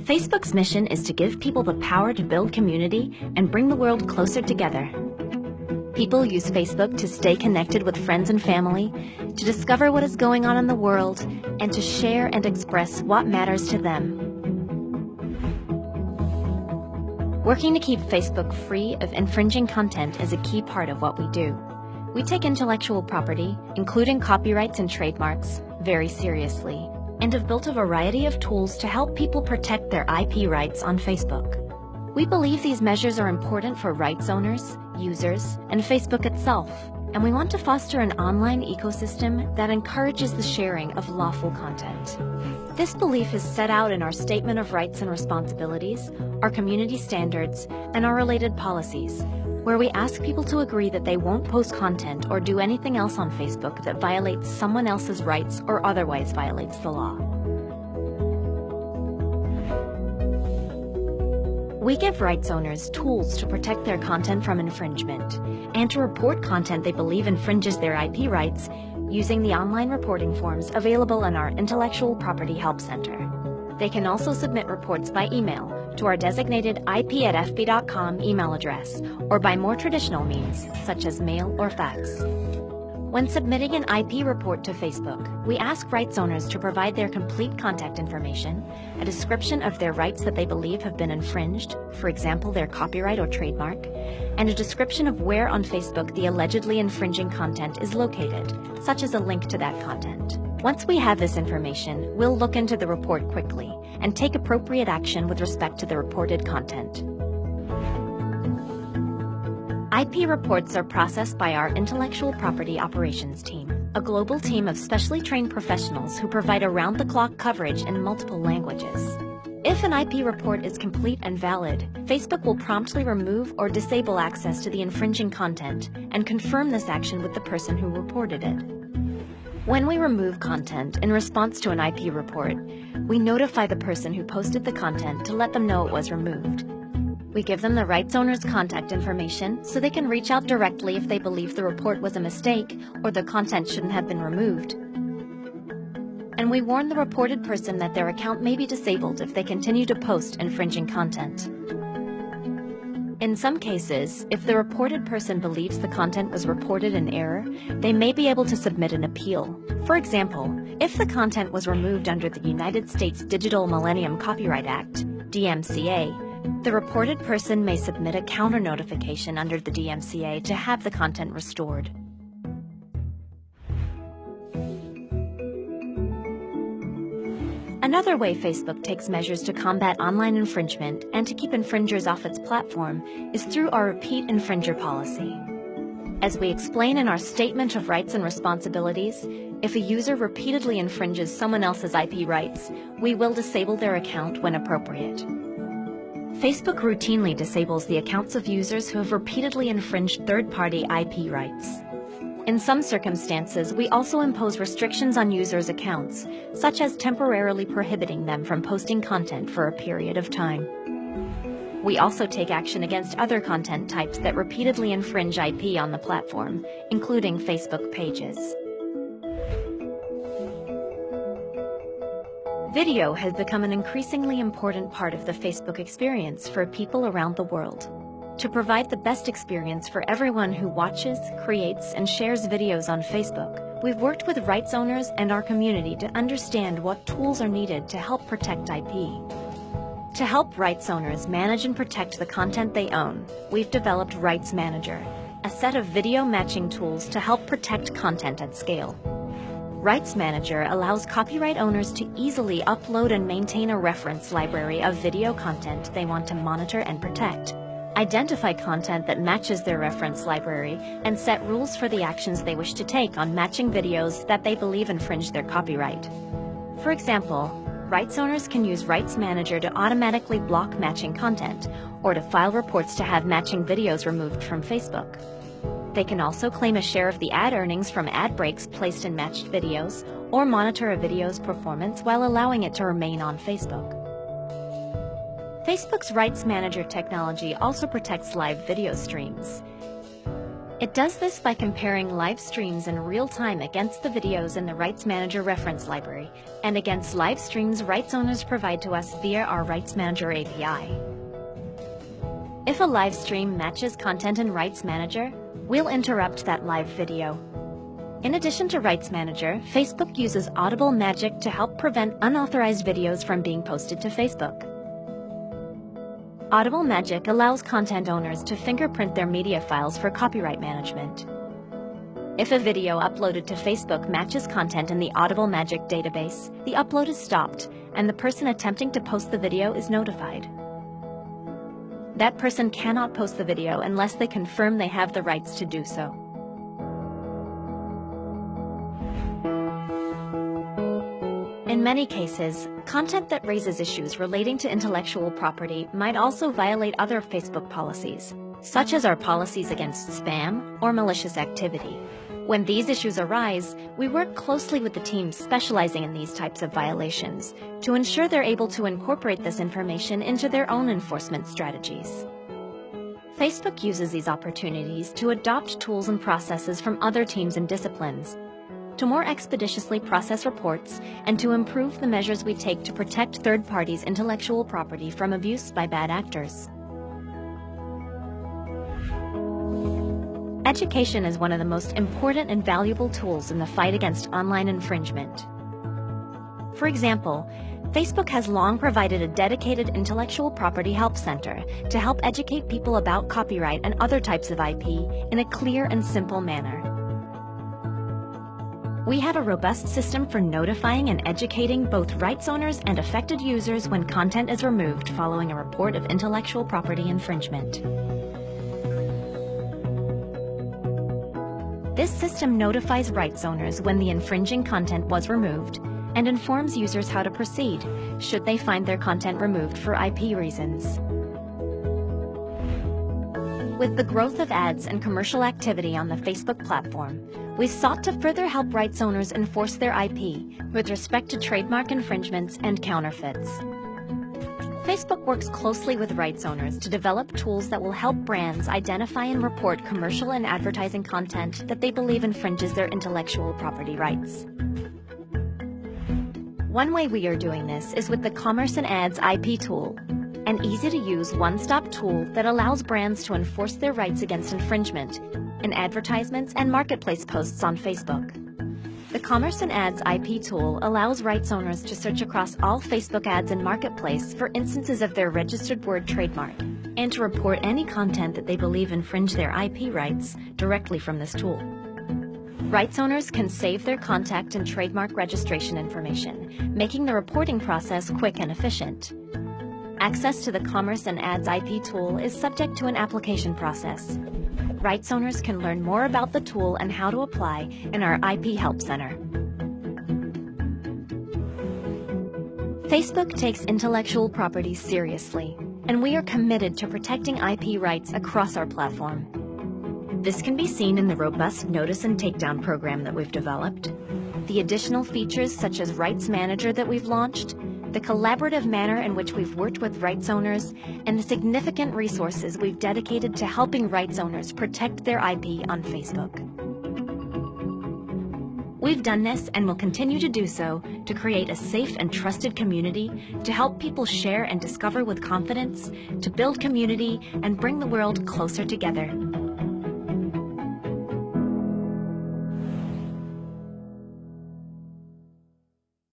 Facebook's mission is to give people the power to build community and bring the world closer together. People use Facebook to stay connected with friends and family, to discover what is going on in the world, and to share and express what matters to them. Working to keep Facebook free of infringing content is a key part of what we do. We take intellectual property, including copyrights and trademarks, very seriously, and have built a variety of tools to help people protect their IP rights on Facebook. We believe these measures are important for rights owners, users, and Facebook itself, and we want to foster an online ecosystem that encourages the sharing of lawful content. This belief is set out in our Statement of Rights and Responsibilities, our community standards, and our related policies, where we ask people to agree that they won't post content or do anything else on Facebook that violates someone else's rights or otherwise violates the law. We give rights owners tools to protect their content from infringement and to report content they believe infringes their IP rights using the online reporting forms available in our Intellectual Property Help Center. They can also submit reports by email to our designated ip@fb.com email address or by more traditional means, such as mail or fax. When submitting an IP report to Facebook, we ask rights owners to provide their complete contact information, a description of their rights that they believe have been infringed, for example, their copyright or trademark, and a description of where on Facebook the allegedly infringing content is located, such as a link to that content. Once we have this information, we'll look into the report quickly and take appropriate action with respect to the reported content. IP reports are processed by our Intellectual Property Operations Team, a global team of specially trained professionals who provide around-the-clock coverage in multiple languages. If an IP report is complete and valid, Facebook will promptly remove or disable access to the infringing content and confirm this action with the person who reported it. When we remove content in response to an IP report, we notify the person who posted the content to let them know it was removed. We give them the rights owner's contact information so they can reach out directly if they believe the report was a mistake or the content shouldn't have been removed. And we warn the reported person that their account may be disabled if they continue to post infringing content. In some cases, if the reported person believes the content was reported in error, they may be able to submit an appeal. For example, if the content was removed under the United States Digital Millennium Copyright Act, DMCA, the reported person may submit a counter notification under the DMCA to have the content restored. Another way Facebook takes measures to combat online infringement and to keep infringers off its platform is through our repeat infringer policy. As we explain in our Statement of Rights and Responsibilities, if a user repeatedly infringes someone else's IP rights, we will disable their account when appropriate. Facebook routinely disables the accounts of users who have repeatedly infringed third-party IP rights. In some circumstances, we also impose restrictions on users' accounts, such as temporarily prohibiting them from posting content for a period of time. We also take action against other content types that repeatedly infringe IP on the platform, including Facebook pages. Video has become an increasingly important part of the Facebook experience for people around the world. To provide the best experience for everyone who watches, creates, and shares videos on Facebook, we've worked with rights owners and our community to understand what tools are needed to help protect IP. To help rights owners manage and protect the content they own, we've developed Rights Manager, a set of video matching tools to help protect content at scale. Rights Manager allows copyright owners to easily upload and maintain a reference library of video content they want to monitor and protect, identify content that matches their reference library, and set rules for the actions they wish to take on matching videos that they believe infringe their copyright. For example, rights owners can use Rights Manager to automatically block matching content, or to file reports to have matching videos removed from Facebook. They can also claim a share of the ad earnings from ad breaks placed in matched videos, or monitor a video's performance while allowing it to remain on Facebook. Facebook's Rights Manager technology also protects live video streams. It does this by comparing live streams in real time against the videos in the Rights Manager reference library and against live streams rights owners provide to us via our Rights Manager API. If a live stream matches content in Rights Manager, we'll interrupt that live video. In addition to Rights Manager, Facebook uses Audible Magic to help prevent unauthorized videos from being posted to Facebook. Audible Magic allows content owners to fingerprint their media files for copyright management. If a video uploaded to Facebook matches content in the Audible Magic database, the upload is stopped, and the person attempting to post the video is notified. That person cannot post the video unless they confirm they have the rights to do so. In many cases, content that raises issues relating to intellectual property might also violate other Facebook policies, such as our policies against spam or malicious activity. When these issues arise, we work closely with the teams specializing in these types of violations to ensure they're able to incorporate this information into their own enforcement strategies. Facebook uses these opportunities to adopt tools and processes from other teams and disciplines, to more expeditiously process reports, and to improve the measures we take to protect third parties' intellectual property from abuse by bad actors. Education is one of the most important and valuable tools in the fight against online infringement. For example, Facebook has long provided a dedicated intellectual property help center to help educate people about copyright and other types of IP in a clear and simple manner. We have a robust system for notifying and educating both rights owners and affected users when content is removed following a report of intellectual property infringement. This system notifies rights owners when the infringing content was removed and informs users how to proceed should they find their content removed for IP reasons. With the growth of ads and commercial activity on the Facebook platform, we sought to further help rights owners enforce their IP with respect to trademark infringements and counterfeits. Facebook works closely with rights owners to develop tools that will help brands identify and report commercial and advertising content that they believe infringes their intellectual property rights. One way we are doing this is with the Commerce and Ads IP tool, an easy-to-use one-stop tool that allows brands to enforce their rights against infringement in advertisements and marketplace posts on Facebook. The Commerce and Ads IP tool allows rights owners to search across all Facebook ads and marketplace for instances of their registered word trademark and to report any content that they believe infringe their IP rights directly from this tool. Rights owners can save their contact and trademark registration information, making the reporting process quick and efficient. Access to the Commerce and Ads IP tool is subject to an application process. Rights owners can learn more about the tool and how to apply in our IP Help Center. Facebook takes intellectual property seriously, and we are committed to protecting IP rights across our platform. This can be seen in the robust notice and takedown program that we've developed, the additional features such as Rights Manager that we've launched, the collaborative manner in which we've worked with rights owners, and the significant resources we've dedicated to helping rights owners protect their IP on Facebook. We've done this and will continue to do so to create a safe and trusted community, to help people share and discover with confidence, to build community and bring the world closer together.